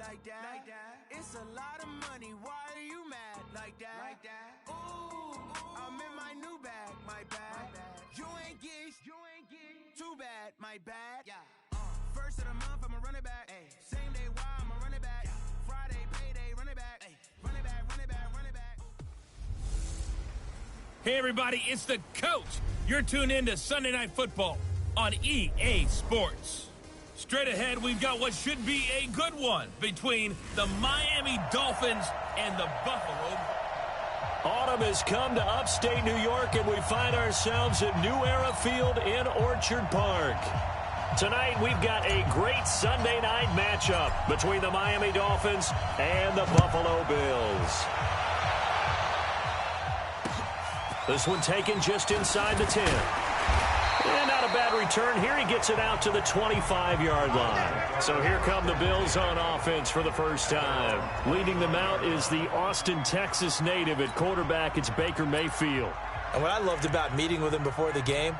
like that. It's a lot of money, why are you mad like that? Ooh, I'm in my new bag, my bad. You ain't get too bad, my bad. First of the month, I'ma run it back. Same day, why I'ma run it back. Friday, payday, run it back. Run it back, run it back, run it back. Hey everybody, it's the coach. You're tuned in to Sunday Night Football on EA Sports. Straight ahead, we've got what should be a good one between the Miami Dolphins and the Buffalo. Autumn has come to upstate New York, and we find ourselves at New Era Field in Orchard Park. Tonight, we've got a great Sunday night matchup between the Miami Dolphins and the Buffalo Bills. This one taken just inside the 10. And not a bad return here. He gets it out to the 25-yard line. So here come the Bills on offense for the first time. Leading them out is the Austin, Texas native at quarterback. It's Baker Mayfield. And what I loved about meeting with him before the game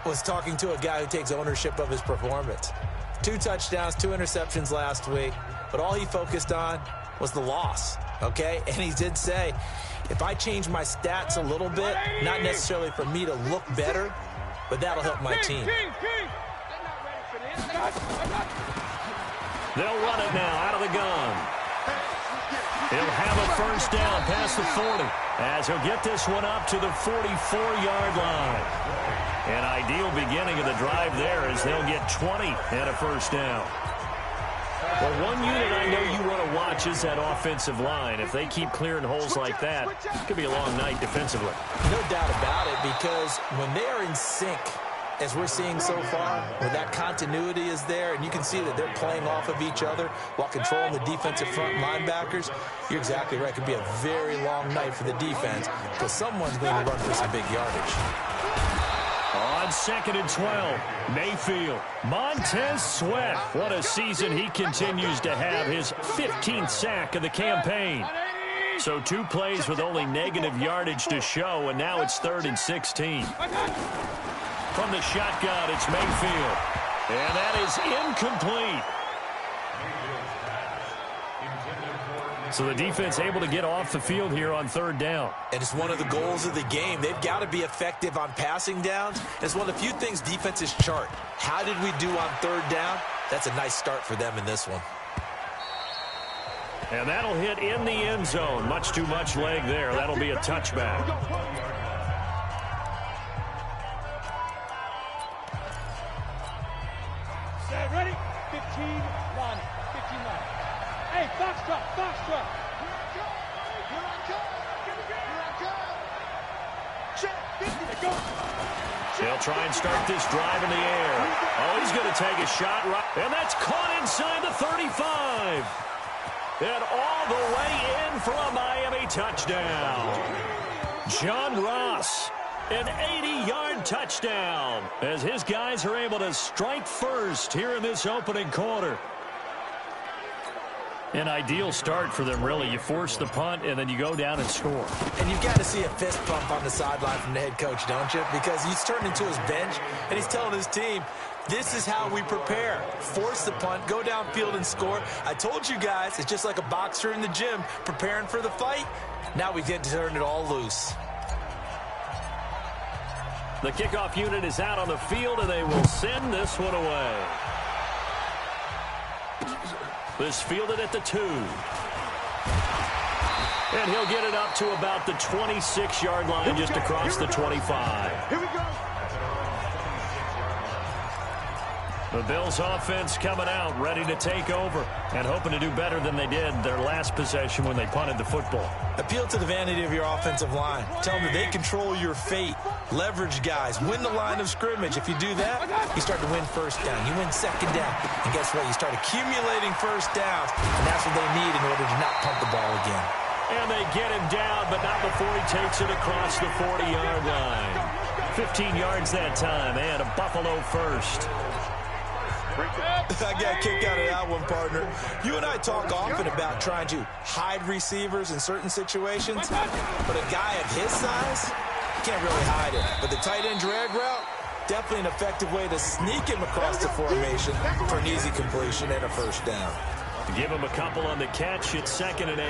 was talking to a guy who takes ownership of his performance. 2 touchdowns, 2 interceptions last week. But all he focused on was the loss, okay? And he did say, if I change my stats a little bit, not necessarily for me to look better, but that'll help my team. They'll run it now out of the gun. He'll have a first down past the 40 as he'll get this one up to the 44-yard line. An ideal beginning of the drive there as they'll get 20 and a first down. Well, one unit I know you want to watch is that offensive line. If they keep clearing holes like that, it could be a long night defensively. No doubt about it, because when they are in sync, as we're seeing so far, where that continuity is there, and you can see that they're playing off of each other while controlling the defensive front linebackers, you're exactly right. It could be a very long night for the defense, because someone's going to run for some big yardage. On 2nd and 12, Mayfield. Montez Sweat. What a season he continues to have. His 15th sack of the campaign. So 2 plays with only negative yardage to show, and now it's 3rd and 16. From the shotgun, it's Mayfield. And that is incomplete. So the defense able to get off the field here on 3rd down. And it's one of the goals of the game. They've got to be effective on passing downs. It's one of the few things defenses chart. How did we do on 3rd down? That's a nice start for them in this one. And that'll hit in the end zone. Much too much leg there. That'll be a touchback. Set, ready? 15-1. 15-1. Hey, Foxtrot, Foxtrot. Here I come. They'll try and start this drive in the air. Oh, he's going to take a shot right. And that's caught inside the 35. And all the way in for a Miami touchdown. John Ross, an 80-yard touchdown, as his guys are able to strike first here in this opening quarter. An ideal start for them, really. You force the punt, and then you go down and score. And you've got to see a fist pump on the sideline from the head coach, don't you? Because he's turned into his bench, and he's telling his team, this is how we prepare. Force the punt, go downfield and score. I told you guys, it's just like a boxer in the gym preparing for the fight. Now we get to turn it all loose. The kickoff unit is out on the field, and they will send this one away. This fielded at the 2. And he'll get it up to about the 26-yard line, just across the 25. Here we go. The Bills offense coming out, ready to take over, and hoping to do better than they did their last possession when they punted the football. Appeal to the vanity of your offensive line. Tell them that they control your fate. Leverage guys. Win the line of scrimmage. If you do that, you start to win first down. You win second down. And guess what? You start accumulating first downs, and that's what they need in order to not punt the ball again. And they get him down, but not before he takes it across the 40-yard line. 15 yards that time, and a Buffalo first. I got a kick out of that one, partner. You and I talk often about trying to hide receivers in certain situations, but a guy of his size can't really hide it. But the tight end drag route, definitely an effective way to sneak him across the formation for an easy completion and a first down. Give him a couple on the catch. It's 2nd and 8.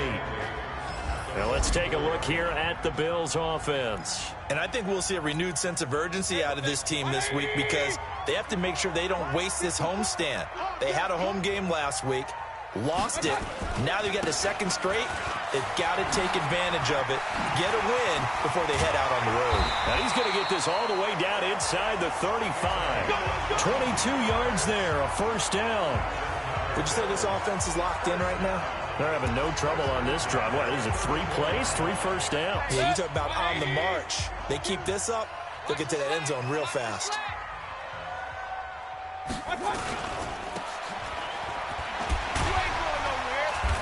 Now let's take a look here at the Bills offense. And I think we'll see a renewed sense of urgency out of this team this week because they have to make sure they don't waste this homestand. They had a home game last week, lost it. Now they get the 2nd straight. They've got to take advantage of it, get a win before they head out on the road. Now he's going to get this all the way down inside the 35. 22 yards there, a 1st down. Would you say this offense is locked in right now? They're having no trouble on this drive. What is it, 3 plays, 3 first downs? Yeah, you talk about on the march. They keep this up, they'll get to that end zone real fast.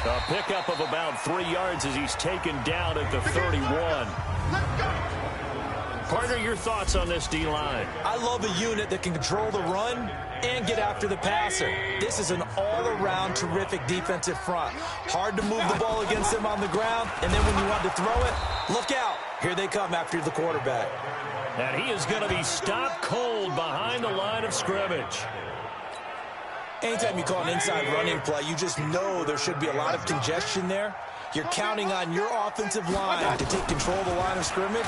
A pickup of about 3 yards as he's taken down at the 31. Partner, your thoughts on this D-line? I love a unit that can control the run and get after the passer. This is an all-around terrific defensive front. Hard to move the ball against them on the ground, and then when you want to throw it, look out. Here they come after the quarterback. And he is going to be stopped cold behind the line of scrimmage. Anytime you call an inside running play, you just know there should be a lot of congestion there. You're counting on your offensive line to take control of the line of scrimmage.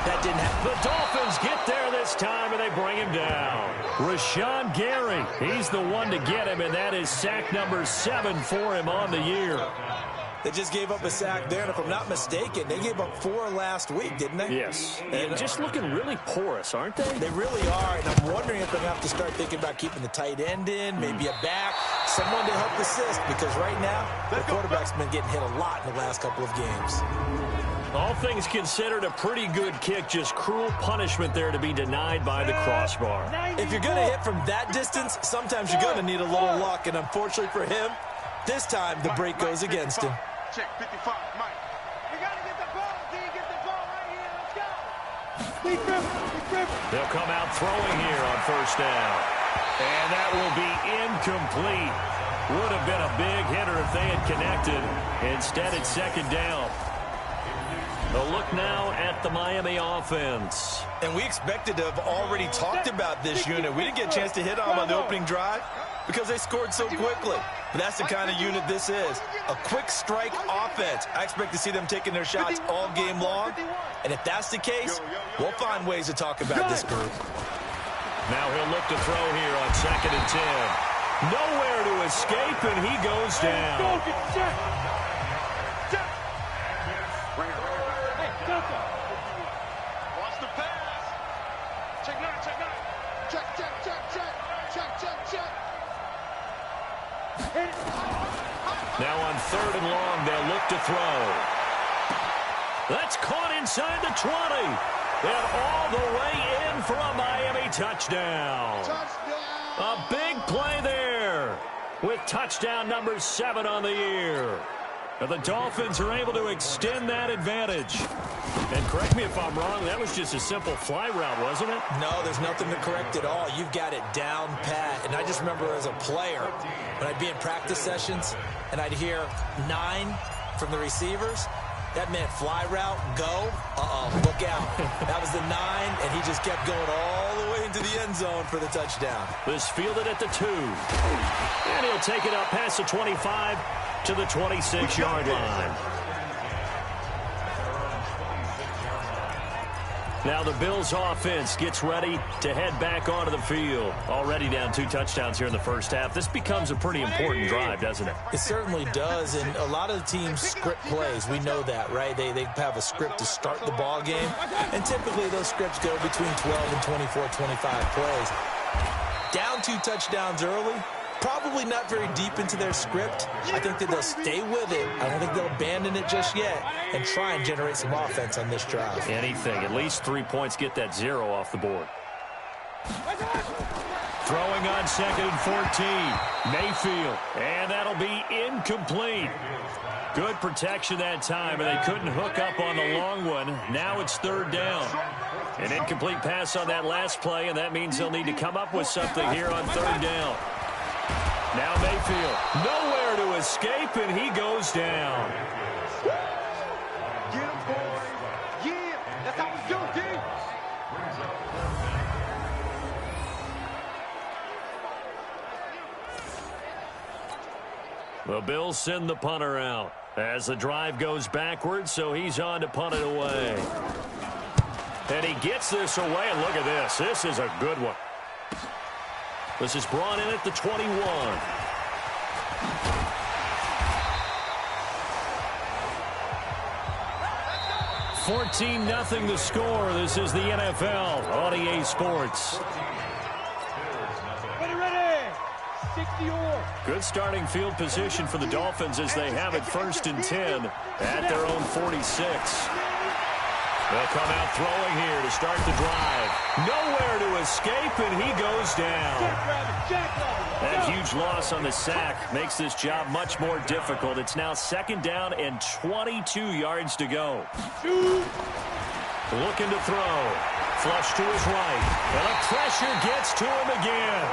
That didn't happen. The Dolphins get there this time, and they bring him down. Rashawn Gary, he's the one to get him, and that is sack number 7 for him on the year. They just gave up a sack there, and if I'm not mistaken, they gave up 4 last week, didn't they? Yes. And just looking really porous, aren't they? They really are, and I'm wondering if they're going to have to start thinking about keeping the tight end in, maybe a back, someone to help assist, because right now, the quarterback's been getting hit a lot in the last couple of games. All things considered, a pretty good kick, just cruel punishment there to be denied by the crossbar. If you're going to hit from that distance, sometimes you're going to need a little luck, and unfortunately for him, this time the break goes against him. Check 55, Mike. We got to get the ball. D, get the ball right here. Let's go. Deep dribble. They'll come out throwing here on 1st down. And that will be incomplete. Would have been a big hitter if they had connected. Instead, it's 2nd down. A look now at the Miami offense. And we expected to have already talked about this unit. We didn't get a chance to hit on the opening drive because they scored so quickly. But that's the kind of unit this is. A quick strike offense. I expect to see them taking their shots all game long. And if that's the case, we'll find ways to talk about this group. Now he'll look to throw here on 2nd and 10. Nowhere to escape, and he goes down. Watch the pass. Check 9, check 9. Check. Now on 3rd and long, they'll look to throw. That's caught inside the 20. And all the way in for a Miami touchdown. A big play there with touchdown number 7 on the year. And the Dolphins are able to extend that advantage. And correct me if I'm wrong, that was just a simple fly route, wasn't it? No, there's nothing to correct at all. You've got it down pat. And I just remember as a player, when I'd be in practice sessions and I'd hear 9 from the receivers, that meant fly route, go, look out. That was the 9, and he just kept going all the way into the end zone for the touchdown. This fielded at the 2. And he'll take it up past the 25 to the 26-yard line. Now the Bills offense gets ready to head back onto the field. Already down 2 touchdowns here in the first half. This becomes a pretty important drive, doesn't it? It certainly does, and a lot of the teams script plays. We know that, right? They have a script to start the ball game, and typically those scripts go between 12 and 24, 25 plays. Down 2 touchdowns early, probably not very deep into their script. I think that they'll stay with it. I don't think they'll abandon it just yet and try and generate some offense on this drive. Anything. At least 3 points, get that 0 off the board. Throwing on 2nd and 14. Mayfield. And that'll be incomplete. Good protection that time, and they couldn't hook up on the long one. Now it's 3rd down. An incomplete pass on that last play, and that means they'll need to come up with something here on 3rd down. Now Mayfield, nowhere to escape, and he goes down. Get him, boy. Yeah, that's how we do, D. The Bills send the punter out as the drive goes backwards, so he's on to punt it away. And he gets this away, and look at this. This is a good one. This is brought in at the 21. 14-0 the score. This is the NFL on EA Sports. Ready. 60-or. Good starting field position for the Dolphins as they have it 1st and 10 at their own 46. They'll come out throwing here to start the drive. Nowhere to escape, and he goes down. That huge loss on the sack makes this job much more difficult. It's now 2nd down and 22 yards to go. Looking to throw. Flush to his right. And the pressure gets to him again.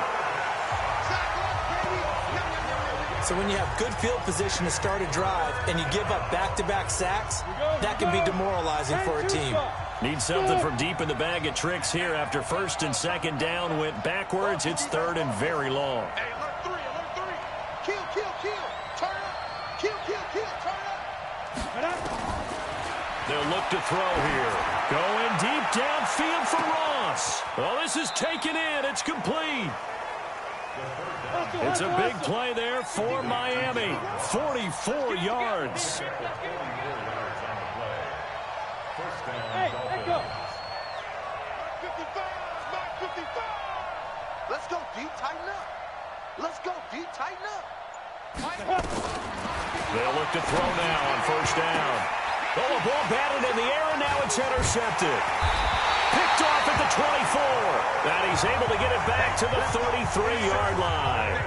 So when you have good field position to start a drive and you give up back-to-back sacks, that can be demoralizing for a team. Need something from deep in the bag of tricks here after 1st and 2nd down went backwards. It's 3rd and very long. Hey, alert three. Kill. Turn up. Kill, turn up. They'll look to throw here. Going deep downfield for Ross. Oh, this is taken in. It's complete. It's a big play there for Miami. 44 yards. Hey, go. 55. Let's go deep, tighten up. They'll look to throw now on 1st down. Oh, a ball batted in the air, and now it's intercepted. Picked off at the 24. And he's able to get it back to the 33-yard line.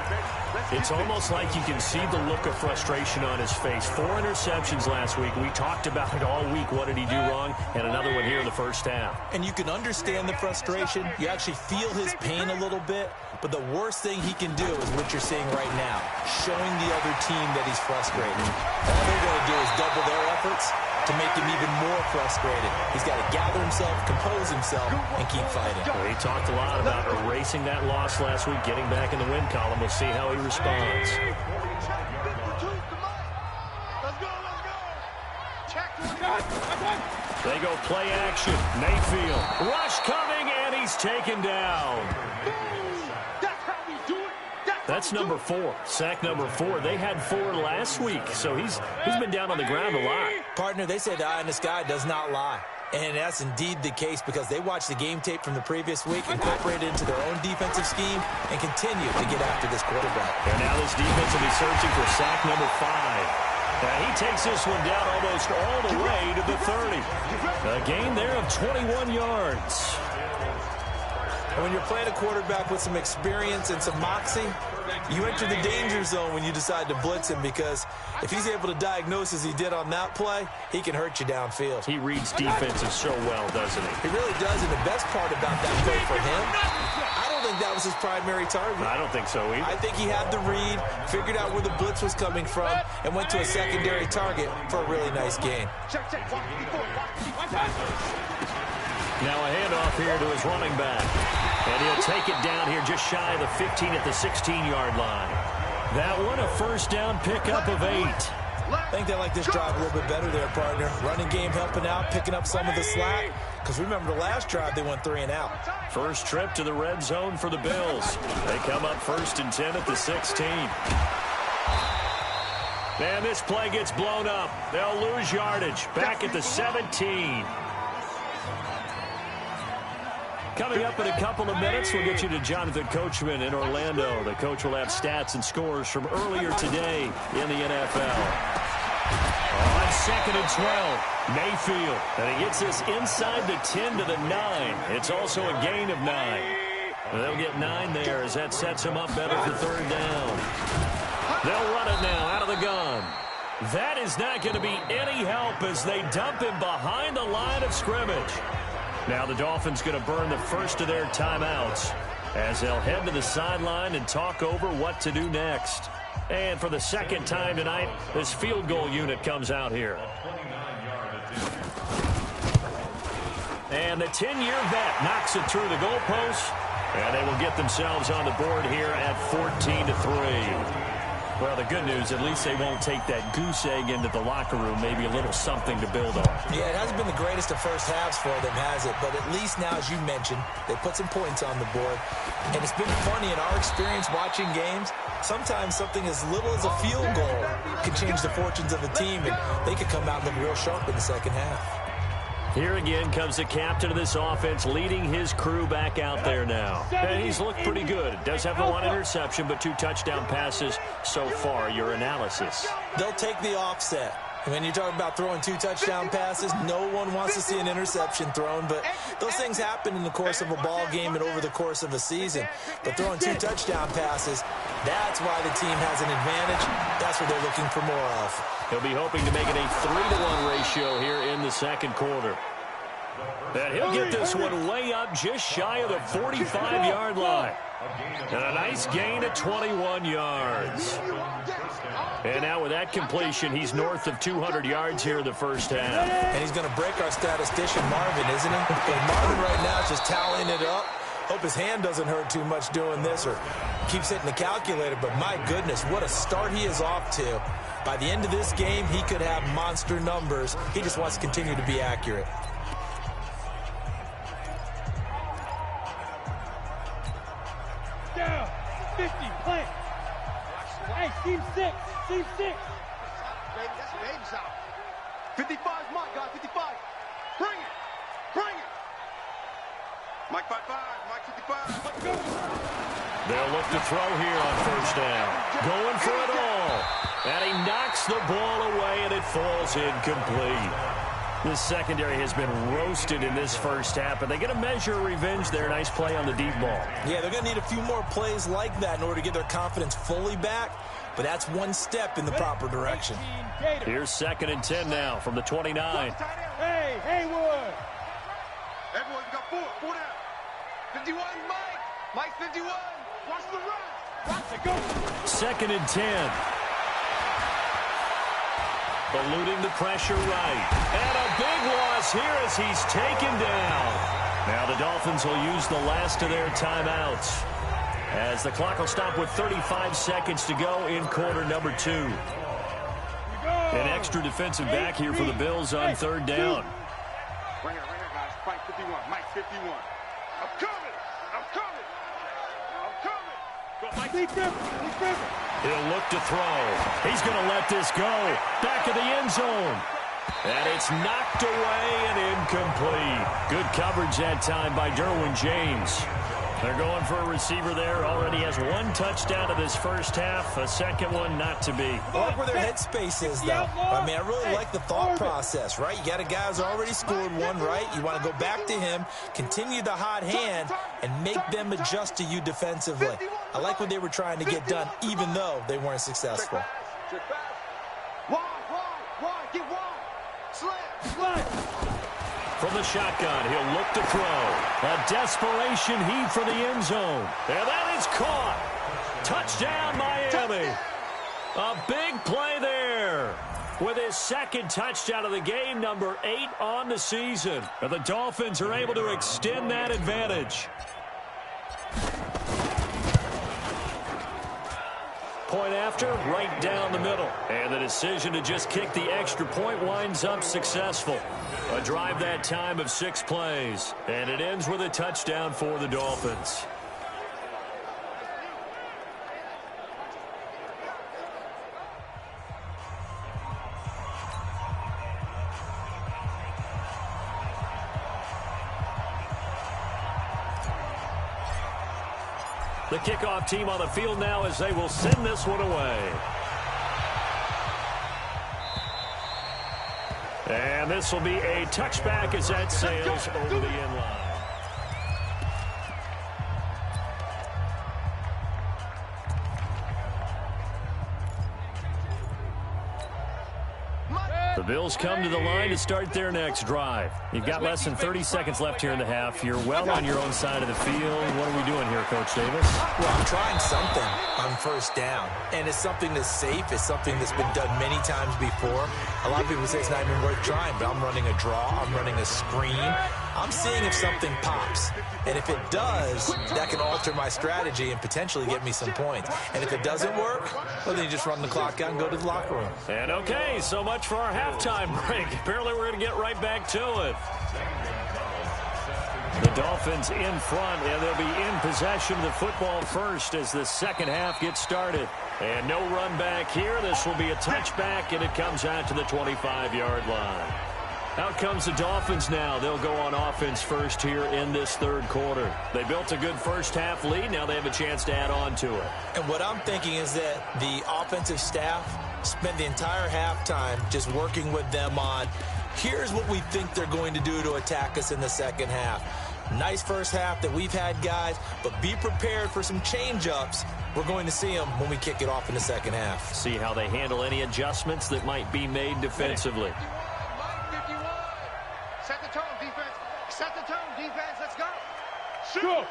It's almost like you can see the look of frustration on his face. 4 interceptions last week. We talked about it all week. What did he do wrong? And another one here in the 1st half. And you can understand the frustration. You actually feel his pain a little bit. But the worst thing he can do is what you're seeing right now, showing the other team that he's frustrated. All they're going to do is double their efforts to make him even more frustrated. He's got to gather himself, compose himself, and keep fighting. Well, he talked a lot about erasing that loss last week, getting back in the win column. We'll see how he responds. They go play action. Mayfield. Rush coming, and he's taken down. That's number 4. Sack number 4. They had 4 last week, so he's been down on the ground a lot. Partner, they say the eye in the sky does not lie. And that's indeed the case because they watched the game tape from the previous week, incorporated it into their own defensive scheme, and continue to get after this quarterback. And now this defense will be searching for sack number 5. He takes this one down almost all the way to the 30. A gain there of 21 yards. And when you're playing a quarterback with some experience and some moxie, you enter the danger zone when you decide to blitz him because if he's able to diagnose as he did on that play, he can hurt you downfield. He reads defenses so well, doesn't he? He really does, and the best part about that play for him, I don't think that was his primary target. I don't think so either. I think he had the read, figured out where the blitz was coming from, and went to a secondary target for a really nice gain. Now a handoff here to his running back. And he'll take it down here just shy of the 15 at the 16-yard line. That one, a 1st down pickup of 8. I think they like this drive a little bit better there, partner. Running game helping out, picking up some of the slack. Because remember the last drive, they went 3 and out. First trip to the red zone for the Bills. They come up 1st and 10 at the 16. And this play gets blown up. They'll lose yardage. Back at the 17. Coming up in a couple of minutes, we'll get you to Jonathan Coachman in Orlando. The coach will have stats and scores from earlier today in the NFL. On 2nd and 12, Mayfield. And he gets this inside the 10 to the 9. It's also a gain of 9. They'll get 9 there as that sets him up better for 3rd down. They'll run it now out of the gun. That is not going to be any help as they dump him behind the line of scrimmage. Now the Dolphins going to burn the first of their timeouts as they'll head to the sideline and talk over what to do next. And for the 2nd time tonight, this field goal unit comes out here. And the 10-year vet knocks it through the goalpost, and they will get themselves on the board here at 14-3. Well, the good news, at least they won't take that goose egg into the locker room, maybe a little something to build on. Yeah, it hasn't been the greatest of first halves for them, has it? But at least now, as you mentioned, they put some points on the board. And it's been funny in our experience watching games. Sometimes something as little as a field goal can change the fortunes of a team, and they could come out and look real sharp in the second half. Here again comes the captain of this offense, leading his crew back out there now. And he's looked pretty good. Does have the one interception, but 2 touchdown passes so far. Your analysis? They'll take the offset. When you talk about throwing 2 touchdown passes, no one wants to see an interception thrown, but those things happen in the course of a ball game and over the course of a season. But throwing 2 touchdown passes, that's why the team has an advantage. That's what they're looking for more of. He'll be hoping to make it a 3-to-1 ratio here in the second quarter. And he'll get this one way up just shy of the 45-yard line. And a nice gain of 21 yards. And now with that completion, he's north of 200 yards here in the first half. And he's going to break our statistician, Marvin, isn't he? And Marvin right now is just tallying it up. Hope his hand doesn't hurt too much doing this or keeps hitting the calculator. But my goodness, what a start he is off to. By the end of this game, he could have monster numbers. He just wants to continue to be accurate. Down, 50, plant. Hey, team 6, team 6. Baby, that's baby's out. 55 is Mike, guys, 55. Bring it, bring it. Mike 55, Mike 55. Let's go. They'll look to throw here on first down. Going for it all. And he knocks the ball away, and it falls incomplete. This secondary has been roasted in this first half, but they get a measure of revenge there. Nice play on the deep ball. Yeah, they're going to need a few more plays like that in order to get their confidence fully back, but that's one step in the proper direction. Here's 2nd and 10 now from the 29. Hey, Haywood. Everyone got 4 down. 51, Mike. Mike 51. Watch the run. Watch it go. 2nd and 10. Eluding the pressure right. And a big loss here as he's taken down. Now the Dolphins will use the last of their timeouts as the clock will stop with 35 seconds to go in quarter number 2. An extra defensive back here for the Bills on 3rd down. Right here, guys. Mike 51. Mike 51. I'm coming. I'm coming. I'm coming. Go, Mike. He's driven. He'll look to throw. He's going to let this go. Back of the end zone. And it's knocked away and incomplete. Good coverage that time by Derwin James. They're going for a receiver there. Already has 1 touchdown of this first half. A second one not to be. I like where their headspace is, though. I mean, I really like the thought process, right? You got a guy who's already scored 1, right? You want to go back to him, continue the hot hand, and make them adjust to you defensively. I like what they were trying to get done, even though they weren't successful. Wide, get wide. Slam. From the shotgun, he'll look to throw. A desperation heave for the end zone. And that is caught. Touchdown, Miami. A big play there. With his 2nd touchdown of the game, number 8 on the season. And the Dolphins are able to extend that advantage. Point after, right down the middle. And the decision to just kick the extra point winds up successful. A drive that time of 6 plays. And it ends with a touchdown for the Dolphins. The kickoff team on the field now as they will send this one away. And this will be a touchback as that sails over the end line. The Bills come to the line to start their next drive. You've got less than 30 seconds left here in the half. You're well on your own side of the field. What are we doing here, Coach Davis? Well, I'm trying something on first down, and it's something that's safe. It's something that's been done many times before. A lot of people say it's not even worth trying, but I'm running a draw. I'm running a screen. I'm seeing if something pops. And if it does, that can alter my strategy and potentially get me some points. And if it doesn't work, well, then you just run the clock out and go to the locker room. And okay, so much for our halftime break. Apparently we're going to get right back to it. The Dolphins in front, and they'll be in possession of the football first as the second half gets started. And no run back here. This will be a touchback, and it comes out to the 25-yard line. Out comes the Dolphins now. They'll go on offense first here in this third quarter. They built a good first-half lead. Now they have a chance to add on to it. And what I'm thinking is that the offensive staff spent the entire halftime just working with them on, here's what we think they're going to do to attack us in the second half. Nice first half that we've had, guys, but be prepared for some change-ups. We're going to see them when we kick it off in the second half. See how they handle any adjustments that might be made defensively. Set the tone, defense. Set the tone, defense. Let's go. Go.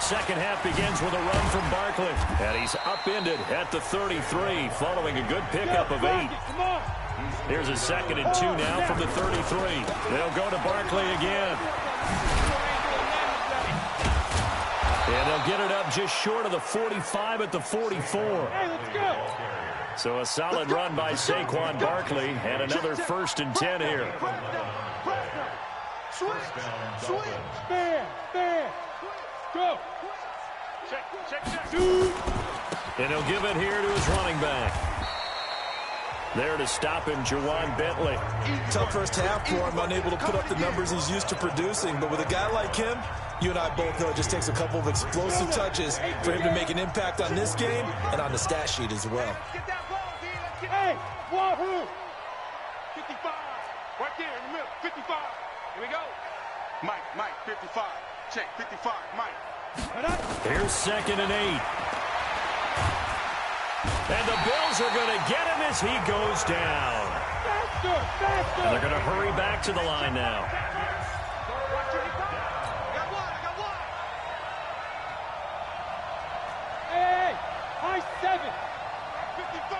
Second half begins with a run from Barkley. And he's upended at the 33, following a good pickup of 8. Come on. Here's a 2nd and 2 now from the 33. They'll go to Barkley again. And they'll get it up just short of the 45 at the 44. Hey, let's go. So a solid run by Saquon Barkley, and another 1st and 10 here. Switch. Stand. Go. Check. Dude. And he'll give it here to his running back. There to stop him, Jawan Bentley. Tough first half for him, unable to put up the numbers he's used to producing. But with a guy like him, you and I both know it just takes a couple of explosive touches for him to make an impact on this game and on the stat sheet as well. Get that ball, D. Let's get Hey, wahoo. 55. Right there in the middle. 55. Here we go. Mike, 55. Check, 55, Mike. Here's 2nd and 8. And the Bills are going to get him as he goes down. Faster. And they're going to hurry back to the line now. Hey, high 7. 55,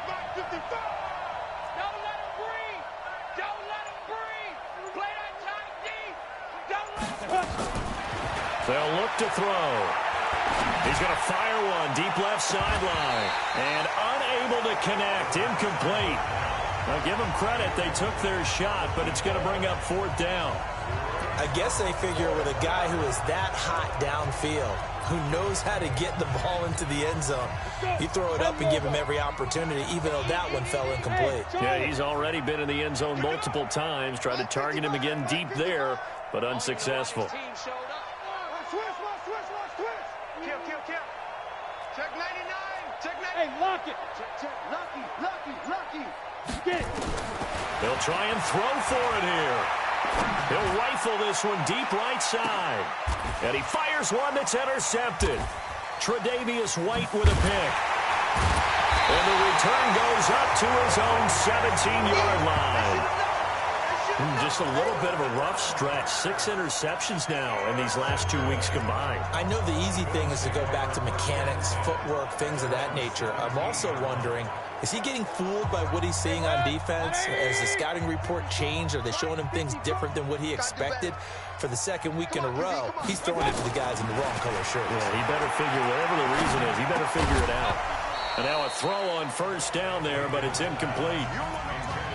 Mike, 55. Don't let him breathe. Don't let him breathe. Play that tight D. Don't let him. They'll look to throw. He's going to fire one deep left sideline. And unable to connect. Incomplete. Now, give them credit. They took their shot, but it's going to bring up 4th down. I guess they figure with a guy who is that hot downfield, who knows how to get the ball into the end zone, you throw it up and give him every opportunity, even though that one fell incomplete. Yeah, he's already been in the end zone multiple times. Tried to target him again deep there, but unsuccessful. Switch. Kill. Check 99. Check 99. Hey, lock it. Check. Lucky. Get it. They'll try and throw for it here. He'll rifle this one deep right side. And he fires one that's intercepted. Tre'Davious White with a pick. And the return goes up to his own 17-yard line. Just a little bit of a rough stretch. 6 interceptions now in these last 2 weeks combined. I know the easy thing is to go back to mechanics, footwork, things of that nature. I'm also wondering, is he getting fooled by what he's seeing on defense? Has the scouting report changed? Are they showing him things different than what he expected? For the second week in a row, he's throwing it to the guys in the wrong color shirts. Yeah, he better figure, whatever the reason is, he better figure it out. And now a throw on 1st down there, but it's incomplete.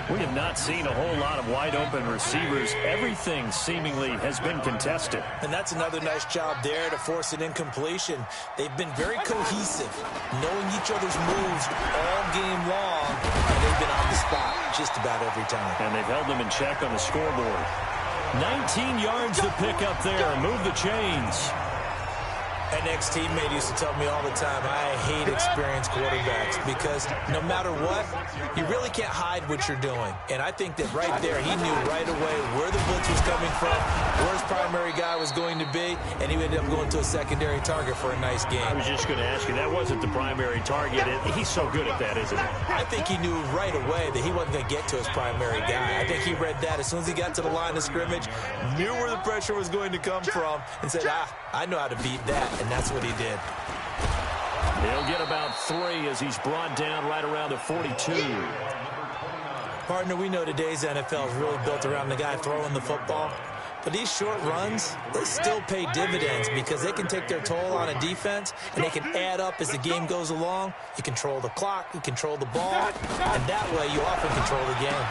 We have not seen a whole lot of wide-open receivers. Everything seemingly has been contested. And that's another nice job there to force an incompletion. They've been very cohesive, knowing each other's moves all game long, and they've been on the spot just about every time. And they've held them in check on the scoreboard. 19 yards to pick up there. Move the chains. An ex-teammate used to tell me all the time, I hate experienced quarterbacks because no matter what, you really can't hide what you're doing. And I think that right there, he knew right away where the blitz was coming from, where his primary guy was going to be, and he ended up going to a secondary target for a nice game. I was just going to ask you, that wasn't the primary target. He's so good at that, isn't he? I think he knew right away that he wasn't going to get to his primary guy. I think he read that as soon as he got to the line of scrimmage, knew where the pressure was going to come from, and said, I know how to beat that. And that's what he did. He'll get about 3 as he's brought down right around the 42. Partner, we know today's NFL is really built around the guy throwing the football. But these short runs, they still pay dividends because they can take their toll on a defense, and they can add up as the game goes along. You control the clock, you control the ball, and that way you often control the game.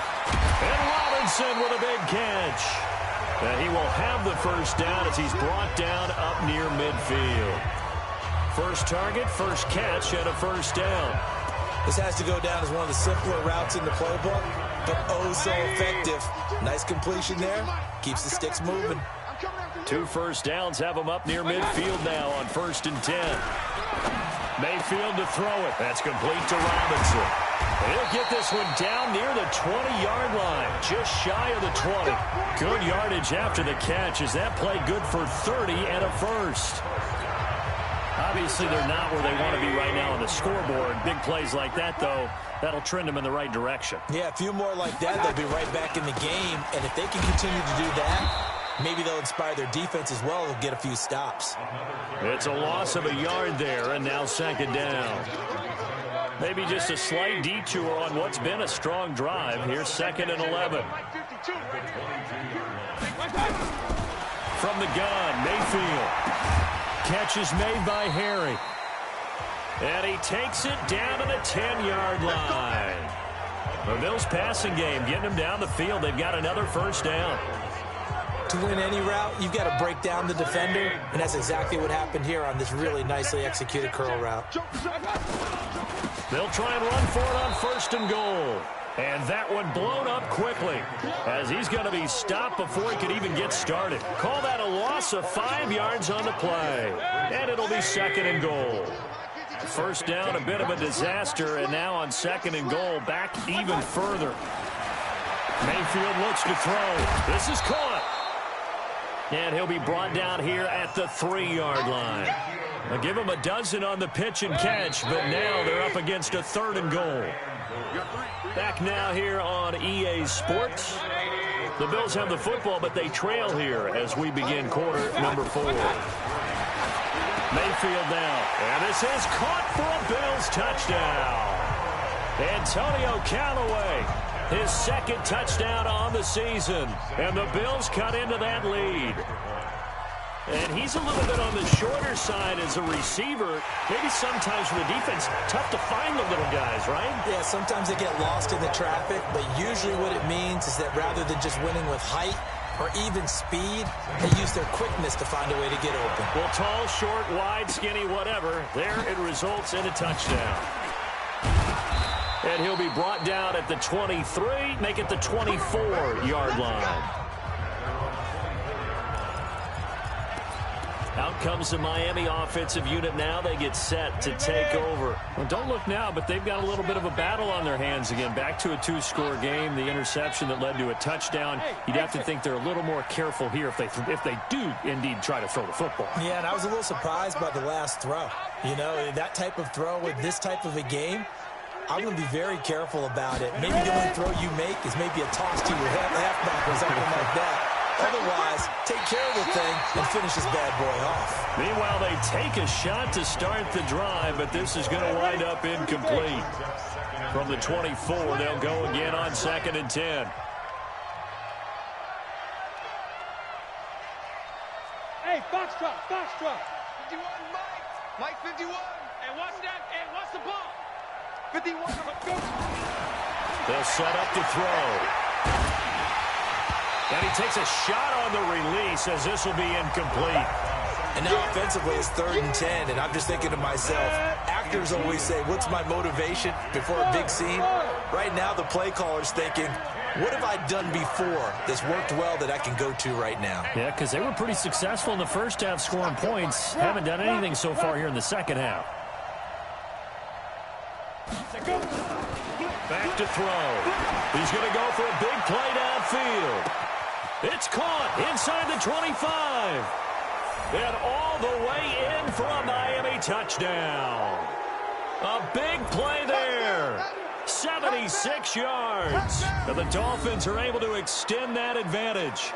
And Robinson with a big catch. And he will have the first down as he's brought down up near midfield. First target, first catch, and a first down. This has to go down as one of the simpler routes in the playbook, but oh so effective. Nice completion there. Keeps the sticks moving. 2 first downs have him up near midfield now on 1st and 10. Mayfield to throw it. That's complete to Robinson. He'll get this one down near the 20-yard line, just shy of the 20. Good yardage after the catch. Is that play good for 30 and a first? Obviously, they're not where they want to be right now on the scoreboard. Big plays like that, though, that'll trend them in the right direction. Yeah, a few more like that, they'll be right back in the game. And if they can continue to do that, maybe they'll inspire their defense as well and get a few stops. It's a loss of a yard there, and now 2nd down. Maybe just a slight detour on what's been a strong drive. Here's 2nd and 11. From the gun, Mayfield. Catch is made by Harry. And he takes it down to the 10-yard line. The Bills passing game getting them down the field. They've got another first down. To win any route, you've got to break down the defender, and that's exactly what happened here on this really nicely executed curl route. They'll try and run for it on 1st and goal. And that one blown up quickly as he's going to be stopped before he could even get started. Call that a loss of 5 yards on the play. And it'll be 2nd and goal. First down, a bit of a disaster, and now on 2nd and goal, back even further. Mayfield looks to throw. This is caught. And he'll be brought down here at the 3-yard line. They'll give him a dozen on the pitch and catch, but now they're up against a 3rd and goal. Back now here on EA Sports. The Bills have the football, but they trail here as we begin quarter number 4. Mayfield now, and this is caught for a Bills touchdown. Antonio Callaway, his 2nd touchdown on the season, and the Bills cut into that lead. And he's a little bit on the shorter side as a receiver. Maybe sometimes for the defense, tough to find the little guys, right? Yeah, sometimes they get lost in the traffic, but usually what it means is that rather than just winning with height or even speed, they use their quickness to find a way to get open. Well, tall, short, wide, skinny, whatever, there it results in a touchdown. And he'll be brought down at the 23, make it the 24-yard line. Out comes the Miami offensive unit now. They get set to take over. Well, don't look now, but they've got a little bit of a battle on their hands again. Back to a 2-score game. The interception that led to a touchdown. You'd have to think they're a little more careful here if they do indeed try to throw the football. Yeah, and I was a little surprised by the last throw. You know, that type of throw with this type of a game, I'm going to be very careful about it. Maybe the only throw you make is maybe a toss to your halfback or something like that. Otherwise, take care of the thing and finish this bad boy off. Meanwhile, they take a shot to start the drive, but this is going to wind up incomplete. From the 24, they'll go again on 2nd and 10. Hey, Foxtrot, Foxtrot. 51, Mike 51. And what's that? And what's the ball? 51. They'll set up to throw. And he takes a shot on the release as this will be incomplete. And now offensively it's 3rd and 10, and I'm just thinking to myself, actors always say, what's my motivation before a big scene? Right now the play caller's thinking, what have I done before that's worked well that I can go to right now? Yeah, because they were pretty successful in the first half scoring points. Haven't done anything so far here in the second half. Back to throw. He's going to go for a big play downfield. It's caught inside the 25. And all the way in for a Miami touchdown. A big play there. 76 yards. And the Dolphins are able to extend that advantage.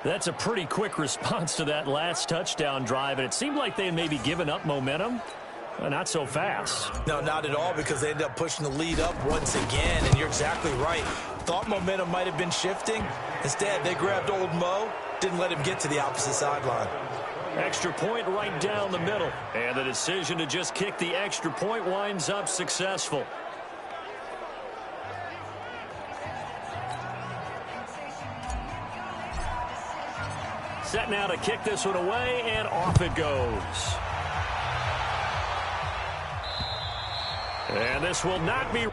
That's a pretty quick response to that last touchdown drive. And it seemed like they had maybe given up momentum. Not so fast. No, not at all, because they ended up pushing the lead up once again, and you're exactly right. Thought momentum might have been shifting. Instead, they grabbed old Mo, didn't let him get to the opposite sideline. Extra point right down the middle. And the decision to just kick the extra point winds up successful. Set now to kick this one away, and off it goes. And this will not be...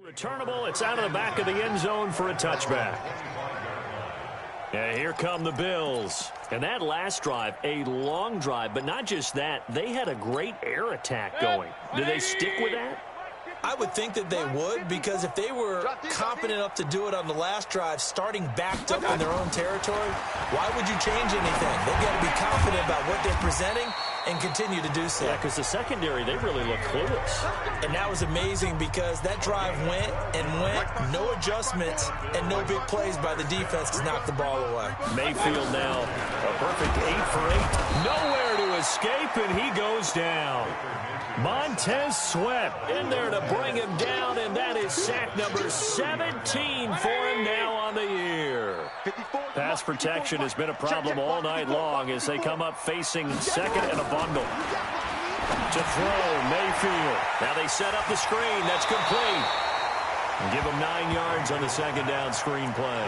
Returnable, it's out of the back of the end zone for a touchback. And here come the Bills. And that last drive, a long drive, but not just that, they had a great air attack going. Did they stick with that? I would think that they would, because if they were confident enough to do it on the last drive, starting backed up in their own territory, why would you change anything? They've got to be confident about what they're presenting and continue to do so. Yeah, because the secondary, they really look clueless. And that was amazing, because that drive went and went, no adjustments and no big plays by the defense to knock the ball away. Mayfield now, a perfect 8 for 8. Nowhere to escape, and he goes down. Montez Sweat in there to bring him down, and that is sack number 17 for him now on the year. Pass protection has been a problem all night long as they come up facing second and a bundle. To throw, Mayfield. Now they set up the screen. That's complete. And give him 9 yards on the second down screen play.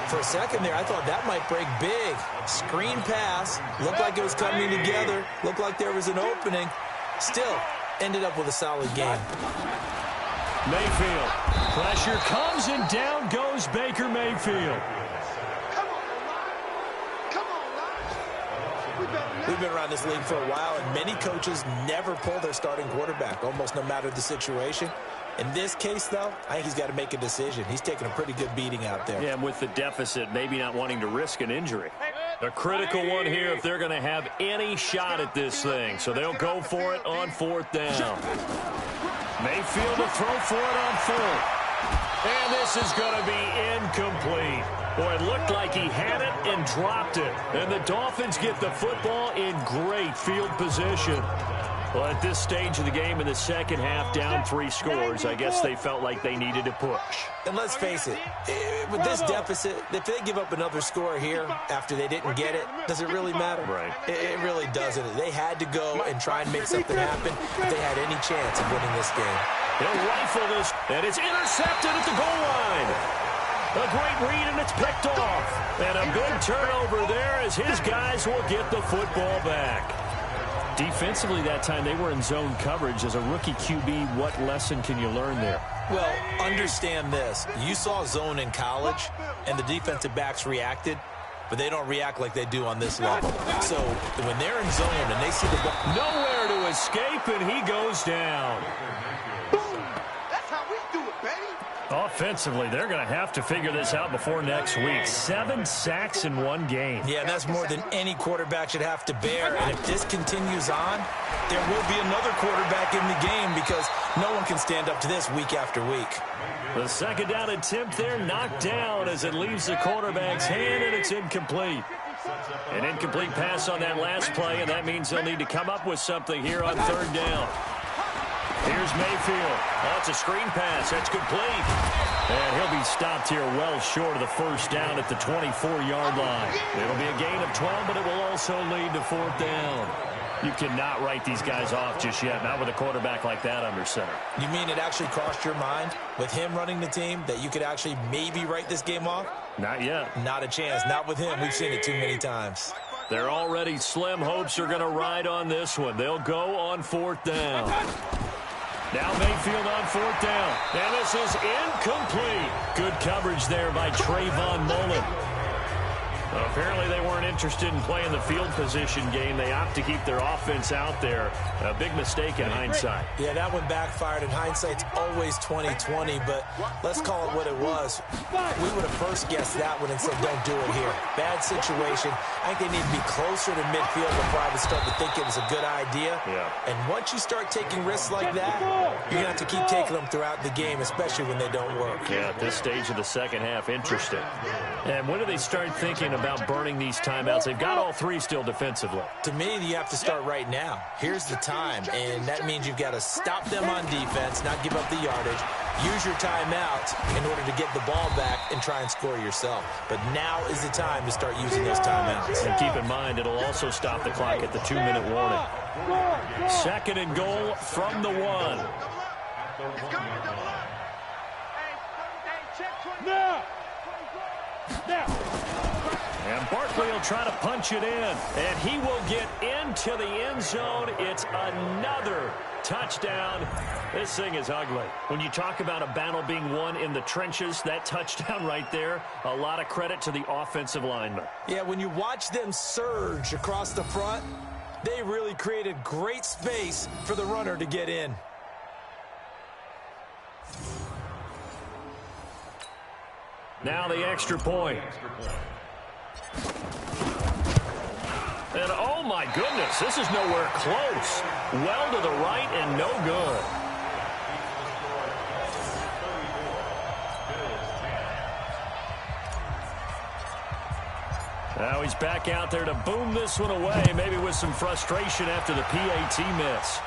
For a second there, I thought that might break big. Screen pass. Looked like it was coming together. Looked like there was an opening. Still, ended up with a solid game. Mayfield. Pressure comes, and down goes Baker Mayfield. We've been around this league for a while, and many coaches never pull their starting quarterback, almost no matter the situation. In this case, though, I think he's got to make a decision. He's taking a pretty good beating out there. Yeah, and with the deficit, maybe not wanting to risk an injury. A critical one here if they're going to have any shot at this thing. So they'll go for it on 4th down. Mayfield to throw for it on 4th. And this is going to be incomplete. Boy, it looked like he had it and dropped it. And the Dolphins get the football in great field position. Well, at this stage of the game in the second half, down 3 scores, I guess they felt like they needed to push. And let's face it, with this deficit, if they give up another score here after they didn't get it, does it really matter? Right. It really doesn't. They had to go and try and make something happen if they had any chance of winning this game. He'll rifle this, and it's intercepted at the goal line. A great read, and it's picked off. And a big turnover there as his guys will get the football back. Defensively that time, they were in zone coverage. As a rookie QB, what lesson can you learn there? Well, understand this. You saw zone in college, and the defensive backs reacted, but they don't react like they do on this level. So when they're in zone and they see the ball. Nowhere to escape, and he goes down. Boom! That's how we do it, baby. Offensively, they're going to have to figure this out before next week. 7 sacks in one game. Yeah, that's more than any quarterback should have to bear. And if this continues on, there will be another quarterback in the game because no one can stand up to this week after week. The second down attempt there knocked down as it leaves the quarterback's hand, and it's incomplete. An incomplete pass on that last play, and that means they'll need to come up with something here on third down. Here's Mayfield. That's a screen pass. That's complete. And he'll be stopped here well short of the first down at the 24-yard line. It'll be a gain of 12, but it will also lead to fourth down. You cannot write these guys off just yet, not with a quarterback like that under center. You mean it actually crossed your mind with him running the team that you could actually maybe write this game off? Not yet. Not a chance. Not with him. We've seen it too many times. Their already slim hopes are going to ride on this one. They'll go on fourth down. Now Mayfield on fourth down. And this is incomplete. Good coverage there by Trayvon Mullen. Apparently they weren't interested in playing the field position game. They opt to keep their offense out there. A big mistake in hindsight. Yeah, that one backfired. In hindsight's always 20/20, but let's call it what it was. We would have first guessed that one and said, don't do it here. Bad situation. I think they need to be closer to midfield before I would start to think it was a good idea. Yeah. And once you start taking risks like that, you're going to have to keep taking them throughout the game, especially when they don't work. Yeah, at this stage of the second half, interesting. And when do they start thinking about burning these timeouts? They've got all three still defensively. To me, you have to start right now. Here's the time, and that means you've got to stop them on defense, not give up the yardage, use your timeout in order to get the ball back and try and score yourself. But now is the time to start using those timeouts. And keep in mind, it'll also stop the clock at the 2-minute warning. Second and goal from the 1. And Barkley will try to punch it in, and he will get into the end zone. It's another touchdown. This thing is ugly. When you talk about a battle being won in the trenches, that touchdown right there, a lot of credit to the offensive lineman. Yeah, when you watch them surge across the front, they really created great space for the runner to get in. Now the extra point. And oh my goodness, this is nowhere close. Well to the right and no good. Now he's back out there to boom this one away, maybe with some frustration after the PAT miss.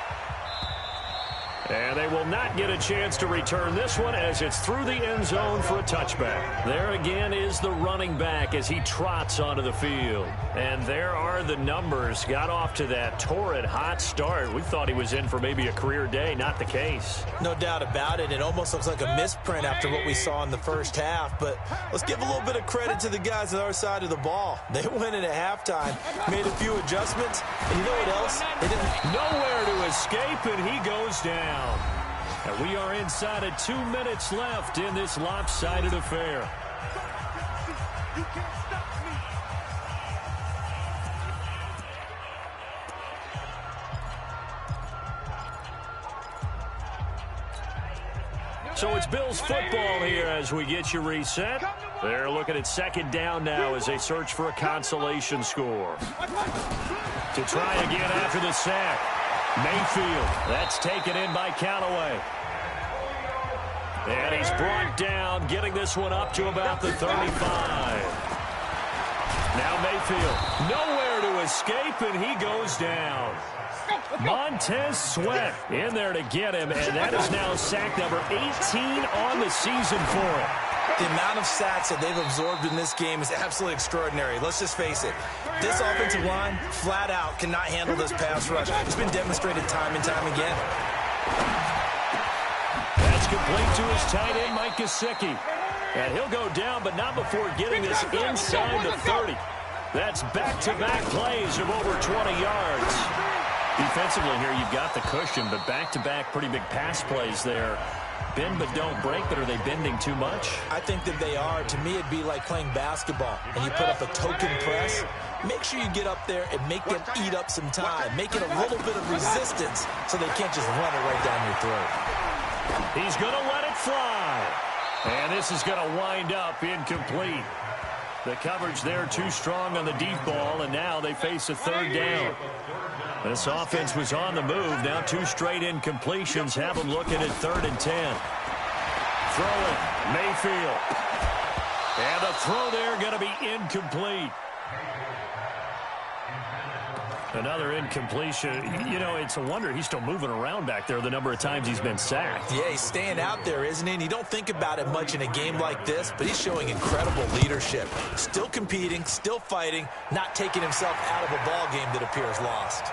And they will not get a chance to return this one as it's through the end zone for a touchback. There again is the running back as he trots onto the field. And there are the numbers. Got off to that torrid hot start. We thought he was in for maybe a career day. Not the case. No doubt about it. It almost looks like a misprint after what we saw in the first half. But let's give a little bit of credit to the guys on our side of the ball. They went in at halftime, made a few adjustments. And you know what else? They didn't. Nowhere to escape, and he goes down. And we are inside of 2 minutes left in this lopsided affair. You can't stop me. So it's Bills football here as we get you reset. They're looking at second down now as they search for a consolation score. To try again after the sack. Mayfield, that's taken in by Callaway. And he's brought down, getting this one up to about the 35. Now Mayfield, nowhere to escape, and he goes down. Montez Sweat in there to get him, and that is now sack number 18 on the season for him. The amount of sacks that they've absorbed in this game is absolutely extraordinary. Let's just face it. This offensive line, flat out, cannot handle this pass rush. It's been demonstrated time and time again. That's complete to his tight end, Mike Gesicki. And he'll go down, but not before getting this inside the 30. That's back-to-back plays of over 20 yards. Defensively here, you've got the cushion, but back-to-back pretty big pass plays there. Bend but don't break, but are they bending too much? I think that they are. To me, it'd be like playing basketball, and you put up a token press. Make sure you get up there and make them eat up some time. Make it a little bit of resistance so they can't just run it right down your throat. He's going to let it fly. And this is going to wind up incomplete. The coverage there too strong on the deep ball, and now they face a third down. This offense was on the move. Now 2 straight incompletions have them looking at 3rd and 10. Throwing, Mayfield. And the throw there going to be incomplete. Another incompletion. You know, it's a wonder he's still moving around back there the number of times he's been sacked. Yeah, he's staying out there, isn't he? And you don't think about it much in a game like this, but he's showing incredible leadership. Still competing, still fighting, not taking himself out of a ball game that appears lost.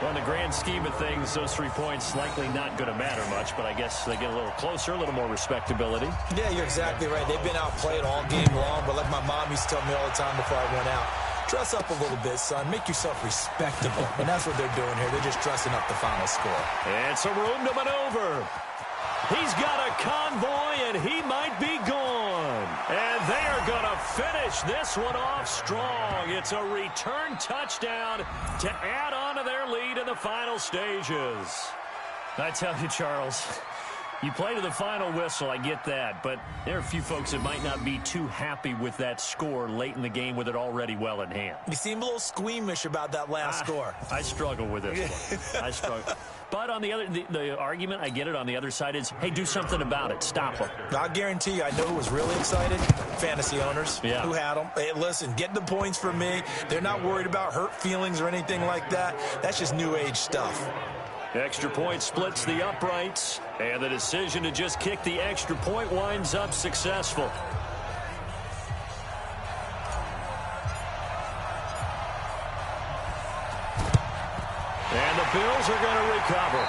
Well, in the grand scheme of things, those 3 points likely not going to matter much, but I guess they get a little closer, a little more respectability. Yeah, you're exactly right. They've been outplayed all game long, but like my mom used to tell me all the time before I went out, dress up a little bit, son. Make yourself respectable. And that's what they're doing here. They're just dressing up the final score. And some room to maneuver. He's got a convoy, and he might be gone. And they are going to finish this one off strong. It's a return touchdown to add on to their lead in the final stages. I tell you, Charles, you play to the final whistle, I get that, but there are a few folks that might not be too happy with that score late in the game with it already well in hand. You seem a little squeamish about that last score. I struggle with this one. I struggle. But on the argument, I get it, on the other side is, hey, do something about it. Stop them. I'll guarantee you, I know who was really excited. Fantasy owners who had them. Hey, listen, get the points for me. They're not worried about hurt feelings or anything like that. That's just new age stuff. Extra point splits the uprights, and the decision to just kick the extra point winds up successful. And the Bills are going to recover.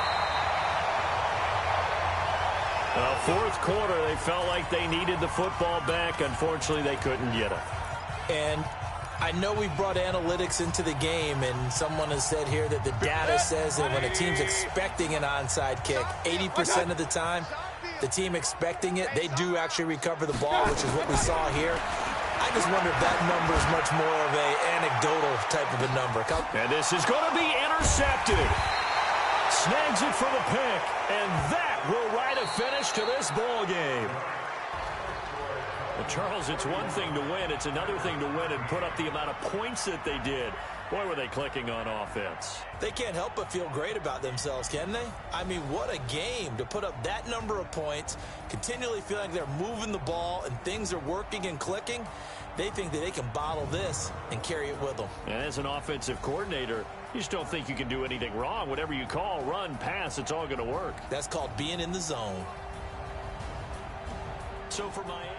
Fourth quarter, they felt like they needed the football back. Unfortunately, they couldn't get it. And I know we brought analytics into the game, and someone has said here that the data says that when a team's expecting an onside kick, 80% of the time, the team expecting it, they do actually recover the ball, which is what we saw here. I just wonder if that number is much more of an anecdotal type of a number. And this is going to be intercepted. Snags it for the pick, and that will write a finish to this ball game. Well, Charles, it's one thing to win. It's another thing to win and put up the amount of points that they did. Boy, were they clicking on offense. They can't help but feel great about themselves, can they? I mean, what a game to put up that number of points, continually feeling like they're moving the ball and things are working and clicking. They think that they can bottle this and carry it with them. And as an offensive coordinator, you just don't think you can do anything wrong. Whatever you call, run, pass, it's all going to work. That's called being in the zone. So for Miami.